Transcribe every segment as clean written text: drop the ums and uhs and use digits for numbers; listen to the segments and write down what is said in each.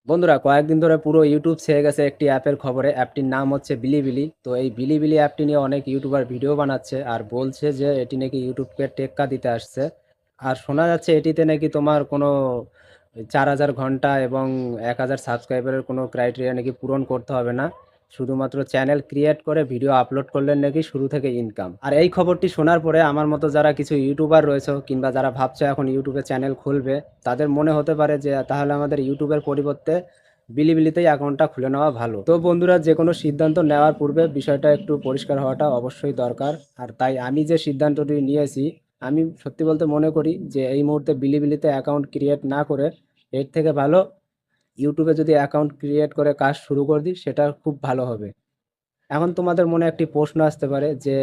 বন্ধুরা কয়েকদিন ধরে পুরো ইউটিউব ছেয়ে গেছে একটি অ্যাপের খবরে। অ্যাপটির নাম হচ্ছে বিলিবিলি। তো এই বিলিবিলি অ্যাপটি নিয়ে অনেক ইউটিউবার ভিডিও বানাচ্ছে আর বলছে যে এটি নাকি ইউটিউবকে টেক্কা দিতে আসছে। আর শোনা যাচ্ছে এটিতে নাকি তোমার কোনো 4,000 ঘন্টা এবং 1,000 সাবস্ক্রাইবারের কোনো ক্রাইটেরিয়া নাকি পূরণ করতে হবে না। শুধুমাত্র চ্যানেল ক্রিয়েট করে ভিডিও আপলোড করলে নাকি শুরু থেকে ইনকাম। আর এই খবরটি শোনার পরে আমার মতো যারা কিছু ইউটিউবার রয়েছে কিংবা যারা ভাবছে এখন ইউটিউবে চ্যানেল খুলবে, তাদের মনে হতে পারে যে তাহলে আমাদের ইউটিউবের পরিবর্তে বিলিবিলিতেই অ্যাকাউন্টটা খুলে নেওয়া ভালো। তো বন্ধুরা, যে কোনো সিদ্ধান্ত নেওয়ার পূর্বে বিষয়টা একটু পরিষ্কার হওয়াটা অবশ্যই দরকার। আর তাই আমি যে সিদ্ধান্তটি নিয়েছি, আমি সত্যি বলতে মনে করি যে এই মুহূর্তে বিলিবিলিতে অ্যাকাউন্ট ক্রিয়েট না করে এর থেকে ভালো ইউটিউবে যদি অ্যাকাউন্ট ক্রিয়েট করে কাজ শুরু করে দিই, সেটা খুব ভালো হবে। এখন তোমাদের মনে একটি প্রশ্ন আসতে পারে যে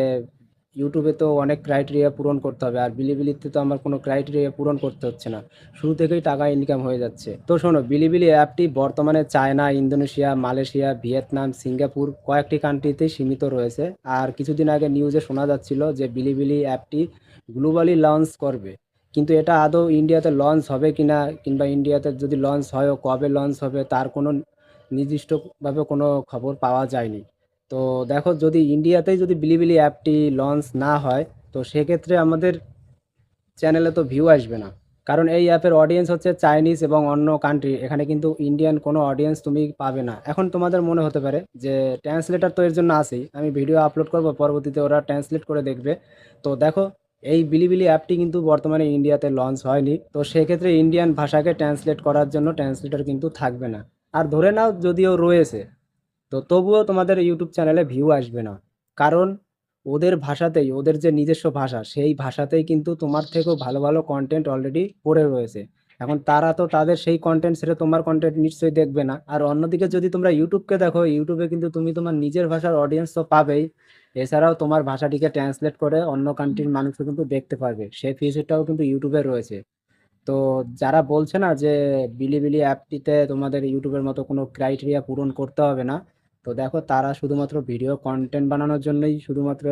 ইউটিউবে তো অনেক ক্রাইটেরিয়া পূরণ করতে হবে আর বিলিবিলিতে তো আমার কোনো ক্রাইটেরিয়া পূরণ করতে হচ্ছে না, শুরু থেকেই টাকা ইনকাম হয়ে যাচ্ছে। তো শোনো, বিলিবিলি অ্যাপটি বর্তমানে China, Indonesia, Malaysia, Vietnam, Singapore কয়েকটি কান্ট্রিতেই সীমিত রয়েছে। আর কিছুদিন আগে নিউজে শোনা যাচ্ছিল যে বিলিবিলি অ্যাপটি গ্লোবালি লঞ্চ করবে, কিন্তু এটা আদৌ ইন্ডিয়াতে লঞ্চ হবে কিনা কিংবা ইন্ডিয়াতে যদি লঞ্চ হয় কবে লঞ্চ হবে তার কোনো নির্দিষ্টভাবে কোনো খবর পাওয়া যায়নি। তো দেখো, যদি ইন্ডিয়াতেই যদি বিলিবিলি অ্যাপটি লঞ্চ না হয়, তো সেক্ষেত্রে আমাদের চ্যানেলে তো ভিউ আসবে না। কারণ এই অ্যাপের অডিয়েন্স হচ্ছে চাইনিজ এবং অন্য কান্ট্রি, এখানে কিন্তু ইন্ডিয়ান কোনো অডিয়েন্স তুমি পাবে না। এখন তোমাদের মনে হতে পারে যে ট্রান্সলেটার তো এর জন্য আছেই, আমি ভিডিও আপলোড করব, পরবর্তীতে ওরা ট্রান্সলেট করে দেখবে। তো দেখো, এই বিলিবিলি অ্যাপটি কিন্তু বর্তমানে ইন্ডিয়াতে লঞ্চ হয়নি, তো সেক্ষেত্রে ইন্ডিয়ান ভাষাকে ট্রান্সলেট করার জন্য ট্রান্সলেটর কিন্তু থাকবে না। আর ধরে নাও যদিও রয়েছে, তো তবুও তোমাদের ইউটিউব চ্যানেলে ভিউ আসবে না। কারণ ওদের ভাষাতেই, ওদের যে নিজস্ব ভাষা, সেই ভাষাতেই কিন্তু তোমার থেকেও ভালো ভালো কন্টেন্ট অলরেডি পড়ে রয়েছে। এখন তারা তো তাদের সেই কন্টেন্ট ছেড়ে তোমার কন্টেন্ট নিশ্চয়ই দেখবে না। আর অন্যদিকে যদি তোমরা ইউটিউবকে দেখো, ইউটিউবে কিন্তু তুমি তোমার নিজের ভাষার অডিয়েন্স তো পাবেই, এছাড়াও তোমার ভাষাটিকে ট্রান্সলেট করে অন্য কান্ট্রির মানুষও কিন্তু দেখতে পারবে, সেই ফিচারটাও কিন্তু ইউটিউবে রয়েছে। তো যারা বলছে না যে বিলিবিলি অ্যাপটিতে তোমাদের ইউটিউবের মতো কোনো ক্রাইটেরিয়া পূরণ করতে হবে না, তো দেখো তারা শুধুমাত্র ভিডিও কন্টেন্ট বানানোর জন্যই শুধুমাত্র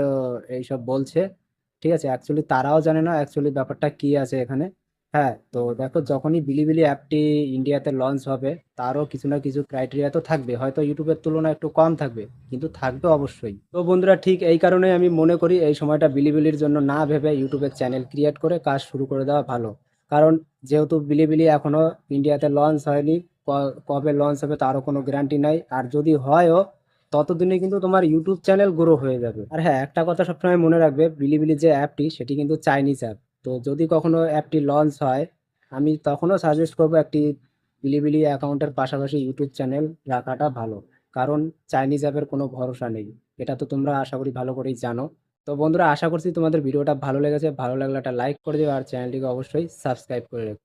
এইসব বলছে। ঠিক আছে, অ্যাকচুয়ালি তারাও জানে না অ্যাকচুয়ালি ব্যাপারটা কি আছে এখানে। হ্যাঁ, তো দেখো, যখনই বিলিবিলি অ্যাপটি ইন্ডিয়াতে লঞ্চ হবে, তারও কিছু না কিছু ক্রাইটেরিয়া তো থাকবে, হয়তো ইউটিউবের তুলনায় একটু কম থাকবে, কিন্তু থাকবে অবশ্যই। তো বন্ধুরা, ঠিক এই কারণেই আমি মনে করি এই সময়টা বিলিবিলির জন্য না ভেবে ইউটিউবের চ্যানেল ক্রিয়েট করে কাজ শুরু করে দেওয়া ভালো। কারণ যেহেতু বিলিবিলি এখনো ইন্ডিয়াতে লঞ্চ হয়নি, কবে লঞ্চ হবে তারও কোনো গ্যারান্টি নাই। আর যদি হয়ও, ততদিনে কিন্তু তোমার ইউটিউব চ্যানেল গ্রো হয়ে যাবে। আর হ্যাঁ, একটা কথা সবসময় মনে রাখবে, বিলিবিলি যে অ্যাপটি সেটি কিন্তু চাইনিজ অ্যাপ। তো যদি কখনো অ্যাপটি লঞ্চ হয়, আমি তখনও সাজেস্ট করবো একটি বিলিবিলি অ্যাকাউন্টের পাশাপাশি ইউটিউব চ্যানেল রাখাটা ভালো। কারণ চাইনিজ অ্যাপের কোনো ভরসা নেই, এটা তো তোমরা আশা করি ভালো করেই জানো। তো বন্ধুরা, আশা করছি তোমাদের ভিডিওটা ভালো লেগেছে। ভালো লাগলে একটা লাইক করে দিও আর চ্যানেলটিকে অবশ্যই সাবস্ক্রাইব করে রেখো।